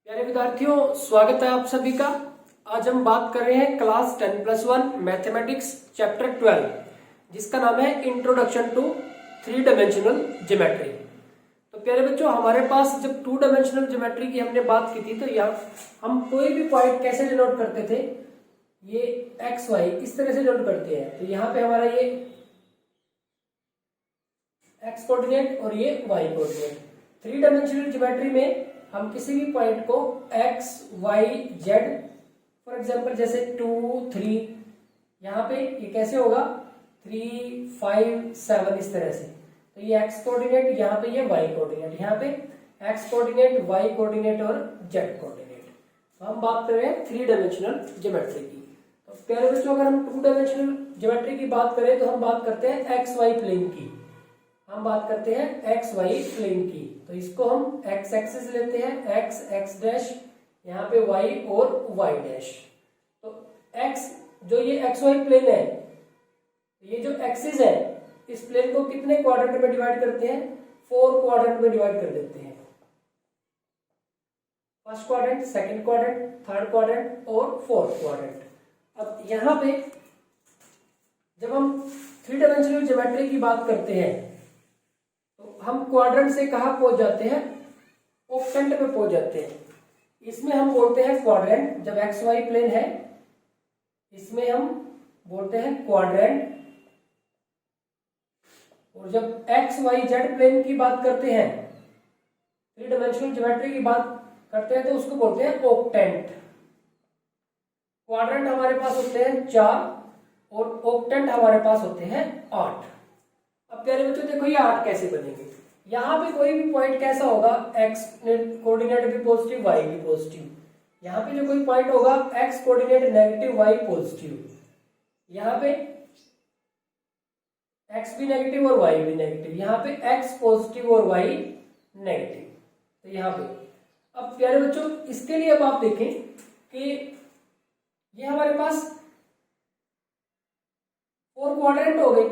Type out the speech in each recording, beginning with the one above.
प्यारे विद्यार्थियों, स्वागत है आप सभी का। आज हम बात कर रहे हैं क्लास 10+1 मैथमेटिक्स चैप्टर 12, जिसका नाम है इंट्रोडक्शन टू 3 डायमेंशनल ज्योमेट्री। तो प्यारे बच्चों, हमारे पास जब 2 डायमेंशनल ज्योमेट्री की हमने बात की थी तो यहाँ हम कोई भी पॉइंट कैसे डिनोट करते थे, ये एक्स वाई इस तरह से डिनोट करते हैं। तो यहाँ पे हमारा ये एक्स कोऑर्डिनेट और ये वाई कोऑर्डिनेट। 3 डायमेंशनल ज्योमेट्री में हम किसी भी पॉइंट को x, y, z, for example जैसे 2, 3, यहाँ पे ये कैसे होगा 3, 5, 7 इस तरह से। तो ये x कोऑर्डिनेट, यहाँ पे ये y कोऑर्डिनेट, यहाँ पे x कोऑर्डिनेट, y कोऑर्डिनेट और z कोऑर्डिनेट। तो हम बात कर रहे हैं 3 डायमेंशनल ज्योमेट्री की। तो प्यारे बच्चों, अगर हम 2 डायमेंशनल ज्योमेट्री की बात करें तो हम बात करते हैं एक्स वाई प्लेन की। हम बात करते हैं एक्स वाई प्लेन की। तो इसको हम एक्स एक्सिस लेते हैं, एक्स एक्स डैश, यहाँ पे वाई और वाई डैश। तो एक्स जो ये एक्स वाई प्लेन है, ये जो एक्सिस है, इस प्लेन को कितने क्वाड्रेंट में डिवाइड करते हैं? 4 क्वाड्रेंट में डिवाइड कर देते हैं। First quadrant, second quadrant, third quadrant और फोर्थ क्वाड्रेंट। अब यहाँ पे जब हम 3 डायमेंशनल ज्योमेट्री की बात करते हैं तो हम क्वाड्रेंट से कहाँ पहुंच जाते हैं? ऑक्टेंट पे पहुंच जाते हैं। इसमें हम बोलते हैं क्वाड्रेंट, जब एक्स वाई प्लेन है इसमें हम बोलते हैं क्वाड्रेंट। और जब एक्स वाई जेड प्लेन की बात करते हैं, 3 डायमेंशनल ज्योमेट्री की बात करते हैं, तो उसको बोलते हैं ऑक्टेंट। क्वाड्रेंट हमारे पास होते हैं 4 और ऑक्टेंट हमारे पास होते हैं 8। अब प्यारे बच्चों देखो, ये 8 कैसे बनेंगे? यहाँ पे कोई भी पॉइंट कैसा होगा, एक्स कोऑर्डिनेट भी पॉजिटिव, वाई भी पॉजिटिव। यहाँ पे जो कोई पॉइंट होगा X coordinate negative, Y positive. यहाँ पे एक्स भी नेगेटिव और वाई भी नेगेटिव। यहाँ पे एक्स पॉजिटिव और वाई नेगेटिव। तो यहाँ पे अब प्यारे बच्चों, इसके लिए अब आप देखें कि ये हमारे पास 4 क्वाड्रेंट हो गए।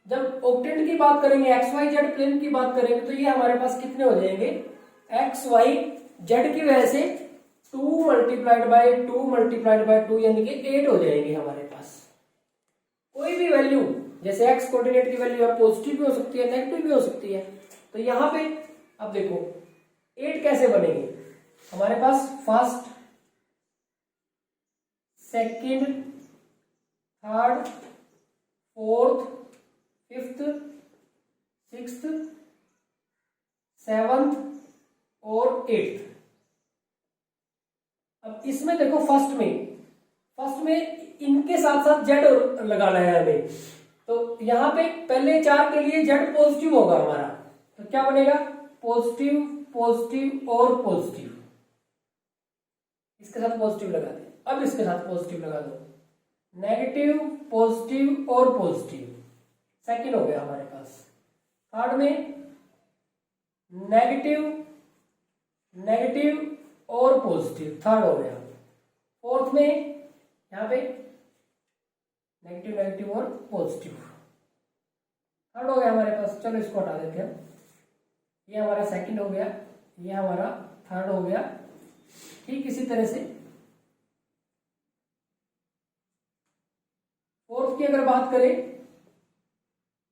जब ऑक्टेंट की बात करेंगे, एक्स वाई जेड प्लेन की बात करेंगे, तो ये हमारे पास कितने हो जाएंगे? एक्स वाई जेड की वजह से 2 मल्टीप्लाइड बाय 2 मल्टीप्लाइड बाय 2 यानी कि 8 हो जाएंगे हमारे पास। कोई भी वैल्यू, जैसे एक्स कोऑर्डिनेट की वैल्यू है, पॉजिटिव भी हो सकती है, नेगेटिव भी हो सकती है। तो यहाँ पे अब देखो 8 कैसे बनेंगे? हमारे पास first, second, third, fourth, fifth, sixth, seventh और 8th। अब इसमें देखो फर्स्ट में इनके साथ साथ जेड लगाना है हमें। तो यहां पे पहले 4 के लिए जेड पॉजिटिव होगा हमारा। तो क्या बनेगा? पॉजिटिव, पॉजिटिव और पॉजिटिव। इसके साथ पॉजिटिव लगा दे। अब इसके साथ पॉजिटिव लगा दो, नेगेटिव, पॉजिटिव और पॉजिटिव। सेकंड हो गया हमारे पास। थर्ड में नेगेटिव, नेगेटिव और पॉजिटिव, थर्ड हो गया। फोर्थ में यहाँ पे नेगेटिव, नेगेटिव और पॉजिटिव, थर्ड हो गया हमारे पास। चलो इसको हटा देते हैं। ये हमारा सेकंड हो गया, ये हमारा थर्ड हो गया। ठीक इसी तरह से फोर्थ की अगर बात करें,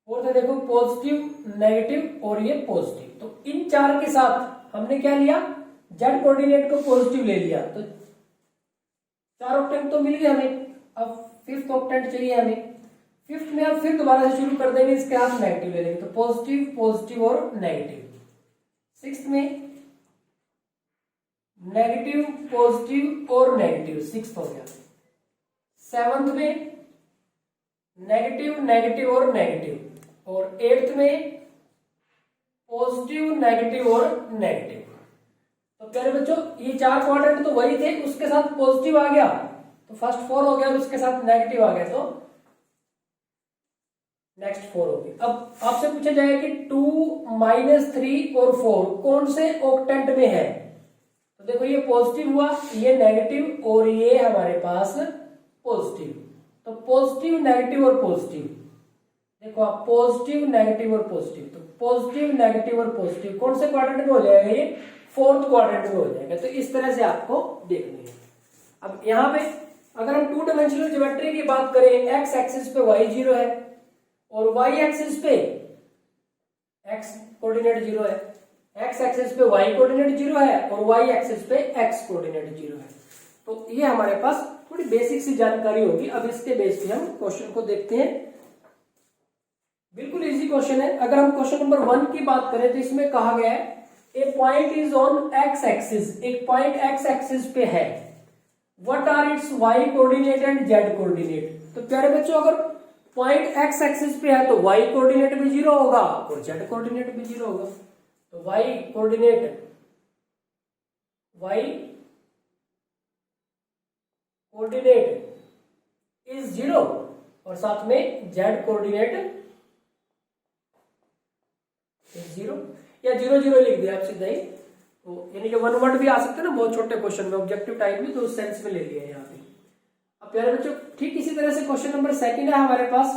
फोर्थ है देखो पॉजिटिव, नेगेटिव और ये पॉजिटिव। तो इन 4 के साथ हमने क्या लिया? जेड कोऑर्डिनेट को पॉजिटिव ले लिया। तो 4 ऑक्टेंट तो मिल गए हमें। अब 5th ऑक्टेंट चाहिए हमें। 5th में अब फिर दोबारा से शुरू कर देंगे, इसके साथ नेगेटिव ले लेंगे। तो पॉजिटिव, पॉजिटिव और नेगेटिव। 6th में नेगेटिव, पॉजिटिव और नेगेटिव, 6th हो गया। 7th में नेगेटिव, नेगेटिव और नेगेटिव। और 8th में पॉजिटिव, नेगेटिव और नेगेटिव। तो प्यारे बच्चों, ये 4 क्वाड्रेंट तो वही थे, उसके साथ पॉजिटिव आ गया तो फर्स्ट 4 हो गया, और उसके साथ नेगेटिव आ गया तो नेक्स्ट 4 हो गया। अब आपसे पूछा जाएगा कि 2, -3 और 4 कौन से ऑक्टेंट में है? तो देखो ये पॉजिटिव हुआ, ये नेगेटिव और ये हमारे पास पॉजिटिव। तो पॉजिटिव, नेगेटिव और पॉजिटिव, देखो आप पॉजिटिव, नेगेटिव और पॉजिटिव। तो पॉजिटिव, नेगेटिव और पॉजिटिव कौन से क्वाड्रेंट में हो जाएगा? ये फोर्थ क्वाड्रेंट में हो जाएगा। तो इस तरह से आपको देखनी है। अब यहाँ पे अगर हम टू डायमेंशनल ज्योमेट्री की बात करें, एक्स एक्सिस पे y 0 है और y एक्सिस पे x कोऑर्डिनेट 0 है, x एक्सिस पे y कोऑर्डिनेट 0 है और y एक्सिस पे x कोऑर्डिनेट 0 है। तो ये हमारे पास थोड़ी बेसिक सी जानकारी होगी। अब इसके बेस पे हम क्वेश्चन को देखते हैं। बिल्कुल इजी क्वेश्चन है। अगर हम क्वेश्चन नंबर 1 की बात करें तो इसमें कहा गया है a point is on x axis, एक पॉइंट एक्स एक्सिस पे है, what are its y coordinate and z coordinate. तो प्यारे बच्चों अगर पॉइंट एक्स एक्सिस पे है तो वाई कोऑर्डिनेट भी 0 होगा और जेड कोऑर्डिनेट भी 0 होगा। तो वाई कोऑर्डिनेट इज 0 और साथ में जेड कोऑर्डिनेट इज 0 या 0 0 लिख दिया आप सीधा ही। तो यानी कि वन वर्ड भी आ सकते हैं ना बहुत छोटे क्वेश्चन में, ऑब्जेक्टिव टाइप में, तो उस सेंस में ले लिया है यहाँ पे। अब प्यारे बच्चों ठीक इसी तरह से क्वेश्चन नंबर 2 है हमारे पास,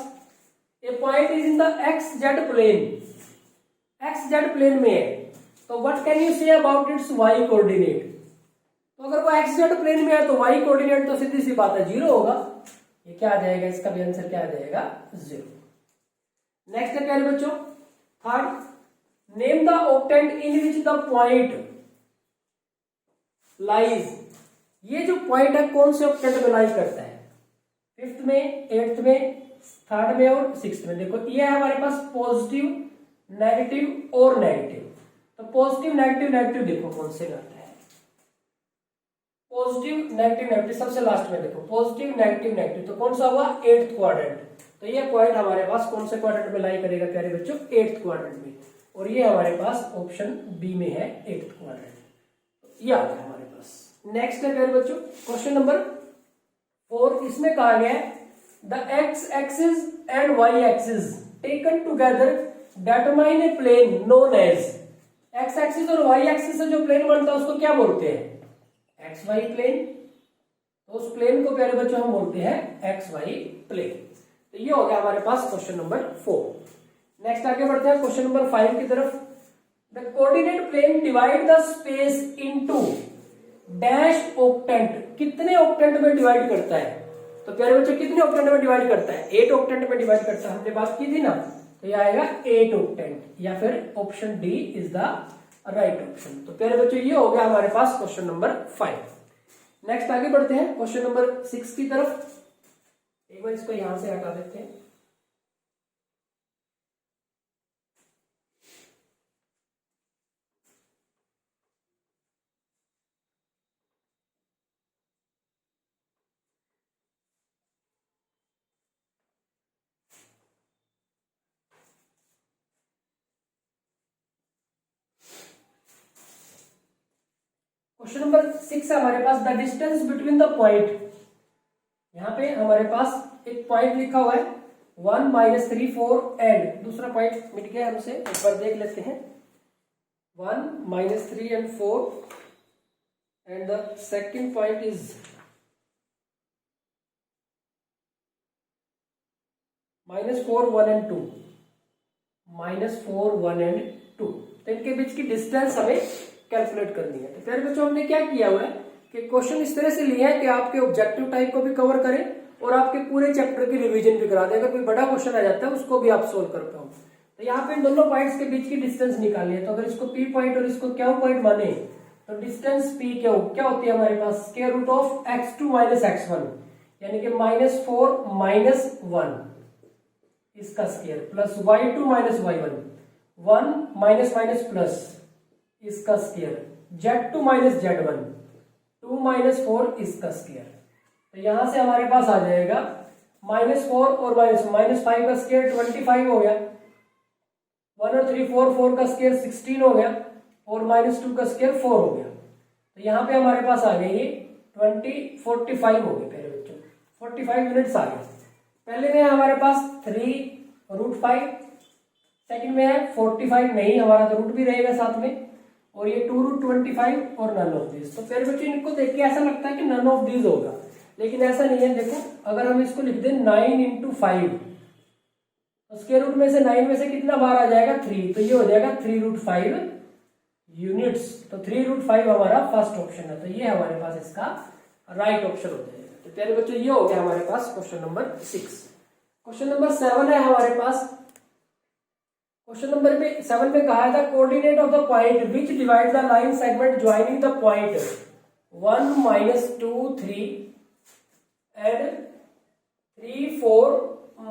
a point is in the x z plane, x z plane में है, तो what can you say about its y coordinate. तो अगर वो एक्स जेड प्लेन में है तो वाई कोऑर्डिनेट तो सीधी सी बात है 0 होगा। ये क्या आ जाएगा, इसका भी आंसर क्या आ जाएगा 0। नेक्स्ट है प्यारे बच्चों third, name the octant in which the point lies. ये जो पॉइंट है कौन से ऑक्टेंट में लाई करता है, 5th में, 8th में, 3rd में और 6th में। देखो ये है हमारे पास पॉजिटिव, नेगेटिव और नेगेटिव। तो पॉजिटिव नेगेटिव नेगेटिव देखो कौन से करता है, पॉजिटिव नेगेटिव नेगेटिव सबसे लास्ट में देखो पॉजिटिव नेगेटिव नेगेटिव, तो कौन सा हुआ 8th क्वाड्रेंट। तो ये पॉइंट हमारे पास कौन से क्वाड्रेंट में लाई करेगा प्यारे बच्चों, 8th क्वाड्रेंट में, और ये हमारे पास ऑप्शन बी में है 8th क्वाड्रेंट। ये आ गया हमारे पास। नेक्स्ट है प्यारे बच्चों क्वेश्चन नंबर 4, इसमें कहा गया है the X axis and Y axis taken together determine a plane known as. X axis और वाई एक्सिस से जो प्लेन बनता है उसको क्या बोलते हैं, एक्स वाई प्लेन। तो उस प्लेन को प्यारे बच्चों हम बोलते हैं एक्स वाई प्लेन। तो ये हो गया हमारे पास क्वेश्चन नंबर 4। नेक्स्ट आगे बढ़ते हैं क्वेश्चन नंबर 5 की तरफ। The coordinate plane divide the space into dash octant. कितने ऑक्टेंट में डिवाइड करता है, तो प्यारे बच्चों कितने ऑक्टेंट में डिवाइड करता है, 8 ऑक्टेंट में डिवाइड करता है, हमने बात की थी ना। तो ये आएगा 8 ऑक्टेंट या फिर option D is the right option. तो प्यारे बच्चों ये हो गया हमारे पास क्वेश्चन नंबर 5। नेक्स्ट आगे बढ़ते हैं क्वेश्चन नंबर 6 की तरफ। एक बार इसको यहां से हटा देते हैं। क्वेश्चन नंबर 6 है हमारे पास, the distance between the point. यहां पे हमारे पास एक पॉइंट लिखा हुआ है 1 -3 4 एंड दूसरा पॉइंट मिट गया हमसे, एक बार देख लेते हैं। 1 -3 and 4 and the second point is -4 1 and 2, -4 1 and 2। तो इनके बीच की डिस्टेंस हमें कैलकुलेट करनी है। तो फिर बच्चों हमने क्या किया हुआ है कि क्वेश्चन इस तरह से लिया है कि आपके ऑब्जेक्टिव टाइप को भी कवर करें और आपके पूरे चैप्टर की रिवीजन भी करा दें। अगर कोई बड़ा क्वेश्चन आ जाता है उसको भी आप सोल्व कर पाओ। तो यहाँ पे इन दोनों पॉइंट्स के बीच की डिस्टेंस निकालनी है। तो अगर इसको पी पॉइंट और इसको क्यू पॉइंट माने तो डिस्टेंस पी क्यू क्या होती है हमारे पास, square root of x2 - x1 यानी कि -4 - 1 इसका square plus y2 - y1 1 minus minus plus इसका स्क्वायर, z2 - z1 2 - 4 इसका स्क्वायर। तो यहां से हमारे पास आ जाएगा -4 और -5 का स्क्वायर 25 हो गया, 1 और 3 4 का स्क्वायर 16 हो गया और -2 का स्क्वायर 4 हो गया। तो यहाँ पे हमारे पास आ गए ये 45 हो गए पहले बच्चों, 45 यूनिट्स आ गए। पहले में हमारे पास 3√5, सेकंड में है 45 नहीं, हमारा तो रूट भी रहेगा साथ में, और ये 2√25 और नन ऑफ दिस। तो फिर बच्चों इनको देख के ऐसा लगता है कि नन ऑफ दिस होगा, लेकिन ऐसा नहीं है। देखो अगर हम इसको लिख दें 9 × 5 तो स्क्वायर रूट में से 9 में से कितना बाहर आ जाएगा 3, तो ये हो जाएगा 3√5 यूनिट्स, तो 3√5 हमारा फर्स्ट ऑप्शन है, तो ये हमारे पास इसका राइट ऑप्शन हो जाएगा। तो प्यारे बच्चों ये हो गया हमारे पास क्वेश्चन नंबर 6। क्वेश्चन नंबर 7 है हमारे पास। क्वेश्चन नंबर 7 में कहा था coordinate of the point which divide the line segment joining the point 1 - 2 3 and 3 4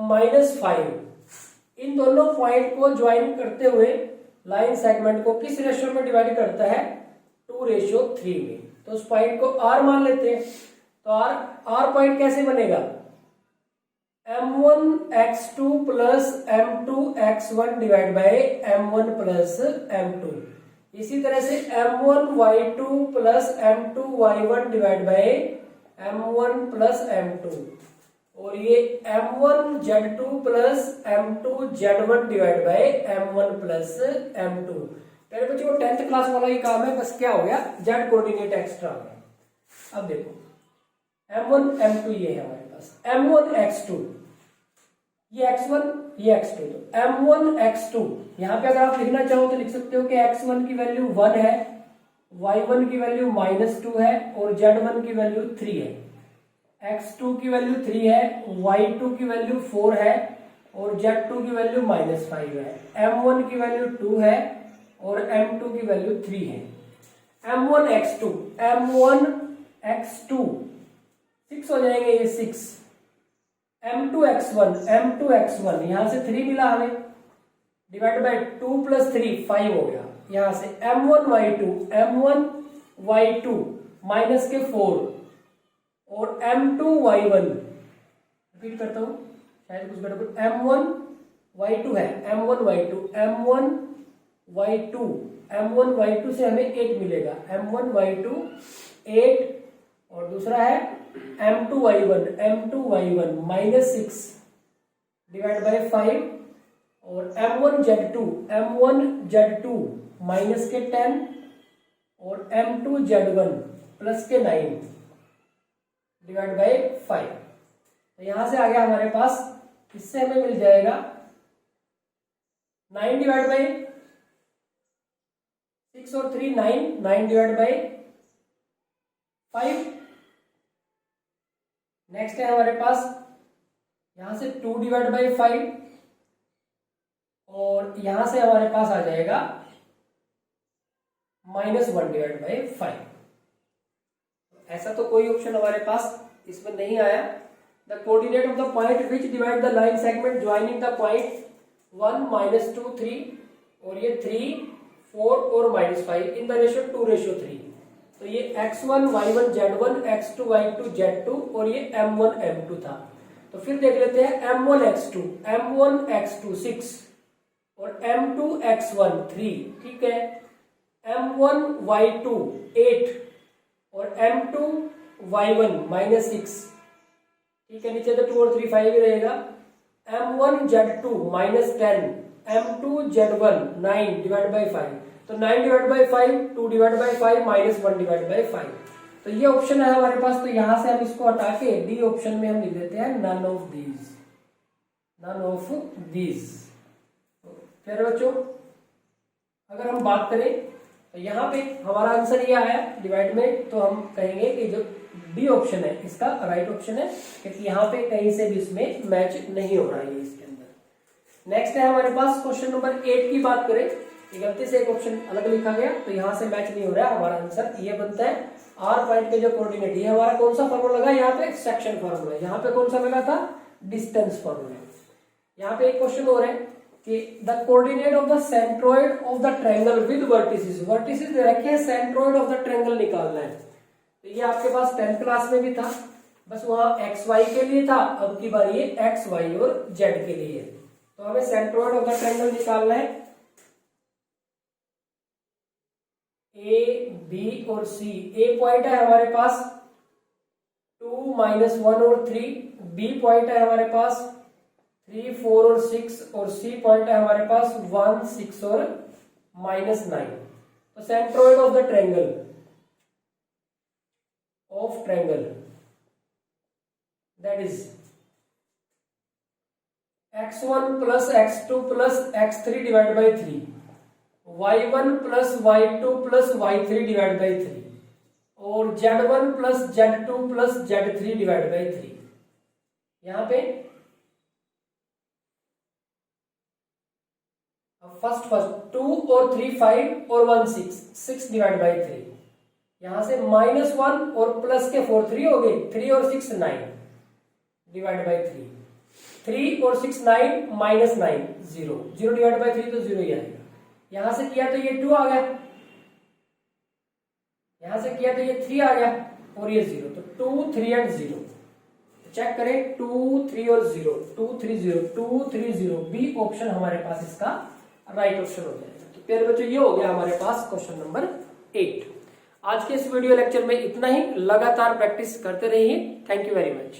-5। इन दोनों पॉइंट को ज्वाइन करते हुए लाइन सेगमेंट को किस रेशियो में डिवाइड करता है? 2:3 में। तो उस पॉइंट को आर मान लेते हैं। तो आर पॉइंट कैसे बनेगा? m1x2 plus m2x1 divide by m1 plus m2। इसी तरह से m1y2 plus m2y1 divide by m1 plus m2, और ये m1z2 plus m2z1 divide by m1 plus m2। पहले बच्चों को 10th क्लास वाला ही काम है, बस क्या हो गया, z कोऑर्डिनेट एक्स्ट्रा हो गया। अब देखो m1 m2 ये है हमारे पास, m1x2 ये x1 ये x2, तो m1 x2 यहां पे अगर आप लिखना चाहो तो लिख सकते हो कि x1 की वैल्यू 1 है, y1 की वैल्यू -2 है और z1 की वैल्यू 3 है। x2 की वैल्यू 3 है, y2 की वैल्यू 4 है और z2 की वैल्यू -5 है। m1 की वैल्यू 2 है और m2 की वैल्यू 3 है। m1x2 6 हो जाएंगे, ये 6। m2x1 यहां से 3 मिला हमें, डिवाइड बाय 2 + 3 5 हो गया। यहां से m1y2 माइनस के 4 और m2y1, रिपीट करता हूं शायद कुछ गड़बड़, m1y2 है, m1y2 से हमें 8 मिलेगा, m1y2 8 और दूसरा है m2y1 -6 डिवाइड बाय 5 और m1z2 माइनस के 10 और m2z1 प्लस के 9 डिवाइड बाय 5। तो यहां से आ गया हमारे पास, इससे हमें मिल जाएगा 9 डिवाइड बाय 6 और 3 9 डिवाइड बाय 5। नेक्स्ट है हमारे पास यहां से 2 डिवाइड बाय 5 और यहां से हमारे पास आ जाएगा -1 डिवाइड बाय 5। ऐसा तो कोई ऑप्शन हमारे पास इसमें नहीं आया। The coordinate of the point which divide the line segment joining the point 1 - 2 3 और ये 3 4 और -5 इन द रेशियो 2:3। तो ये x1 y1 z1 x2 y2 z2 और ये m1 m2 था। तो फिर देख लेते हैं m1x2 6 और m2x1 3, ठीक है, m1y2 8 और m2y1 -6, ठीक है, नीचे तो 2 और 3 5 ही रहेगा। m1z2 -10 m2z1 9 डिवाइड बाय 5, तो 9 divide by 5 2 divide by 5 -1 divide by 5। तो ये ऑप्शन है हमारे पास। तो यहां से हम इसको हटा के डी ऑप्शन में हम लिख देते हैं नन ऑफ दीज। फिर बच्चों अगर हम बात करें तो यहाँ पे हमारा आंसर ये आया डिवाइड में, तो हम कहेंगे कि जो डी ऑप्शन है इसका राइट ऑप्शन है, क्योंकि यहाँ पे कहीं से भी इसमें मैच नहीं हो रहा है इसके अंदर। नेक्स्ट है हमारे पास क्वेश्चन नंबर 8 की बात करें, गलती से एक ऑप्शन अलग लिखा गया तो यहाँ से मैच नहीं हो रहा है। हमारा आंसर ये बनता है आर पॉइंट के जो कोऑर्डिनेट, ये हमारा कौन सा फॉर्मूला लगा, यहाँ पे सेक्शन फॉर्मूला, यहाँ पे कौन सा लगा था, डिस्टेंस फॉर्मूला। यहाँ पे एक क्वेश्चन हो रहा है कि the coordinate of the centroid of the triangle with vertices दे रखे हैं, सेंट्रोइड ऑफ द ट्रायंगल निकालना है। तो ये आपके पास 10th क्लास में भी था, बस वहां एक्स वाई के लिए था, अब की बार ये एक्स वाई और जेड के लिए है। तो हमें सेंट्रोइड ऑफ द ट्रायंगल निकालना है, ए बी और सी। ए पॉइंट है हमारे पास 2 -1 और 3, बी पॉइंट है हमारे पास 3 4 और 6 और सी पॉइंट है हमारे पास 1 6 और -9। तो centroid of the triangle that is x1 plus x2 plus x3 divided by 3, y1 plus y2 plus y3 divide by 3 और z1 plus z2 plus z3 divide by 3। यहां पे फर्स्ट 2 और 3 5 और 1 6 डिवाइड बाई 3। यहां से -1 और प्लस के 4 3 हो गए, 3 और 6 9 डिवाइड बाई 3। 3 और 6 9 -9 0 0 डिवाइड बाई 3 तो 0 ही आएगा। यहां से किया तो ये 2 आ गया, यहां से किया तो ये 3 आ गया और ये 0, तो 2 3 एंड 0। चेक करें 2 3 और 0 2 3 0 2 3 0 बी ऑप्शन हमारे पास इसका राइट ऑप्शन हो जाएगा। तो प्यारे बच्चों ये हो गया हमारे पास क्वेश्चन नंबर 8। आज के इस वीडियो लेक्चर में इतना ही, लगातार प्रैक्टिस करते रहिए। Thank you very much.